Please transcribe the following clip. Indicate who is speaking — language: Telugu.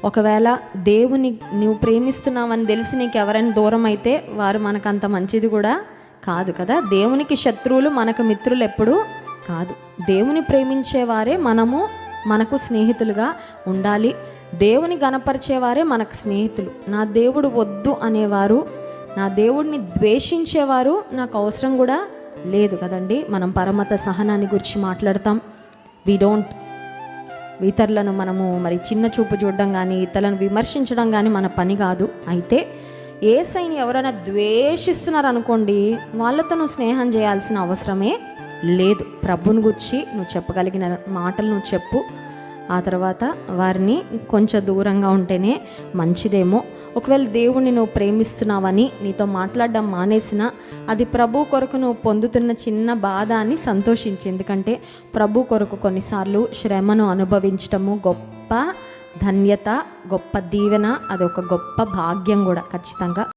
Speaker 1: ఒకవేళ దేవుని నువ్వు ప్రేమిస్తున్నావని తెలిసి నీకు ఎవరైనా దూరం అయితే వారు మనకంత మంచిది కూడా కాదు కదా. దేవునికి శత్రువులు మనకు మిత్రులు ఎప్పుడూ కాదు. దేవుని ప్రేమించేవారే మనకు స్నేహితులుగా ఉండాలి. దేవుని గణపరిచేవారే మనకు స్నేహితులు. నా దేవుడు వద్దు అనేవారు, నా దేవుడిని ద్వేషించేవారు నాకు అవసరం కూడా లేదు కదండి. మనం పరమత సహనాన్ని గురించి మాట్లాడతాం. ఇతరులను మనము మరి చిన్న చూపు చూడడం కానీ ఇతరులను విమర్శించడం కానీ మన పని కాదు. అయితే యేసయ్యని ఎవరైనా ద్వేషిస్తున్నారు అనుకోండి, వాళ్ళతో నువ్వు స్నేహం చేయాల్సిన అవసరమే లేదు. ప్రభుని గురించి నువ్వు చెప్పగలిగిన మాటలు నువ్వు చెప్పు. ఆ తర్వాత వారిని కొంచెం దూరంగా ఉంటేనే మంచిదేమో. ఒకవేళ దేవుణ్ణి నువ్వు ప్రేమిస్తున్నావని నీతో మాట్లాడడం మానేసినా అది ప్రభు కొరకు నువ్వు పొందుతున్న చిన్న బాధ అని సంతోషించి. ఎందుకంటే ప్రభు కొరకు కొన్నిసార్లు శ్రమను అనుభవించటము గొప్ప ధన్యత, గొప్ప దీవెన, అది ఒక గొప్ప భాగ్యం కూడా ఖచ్చితంగా.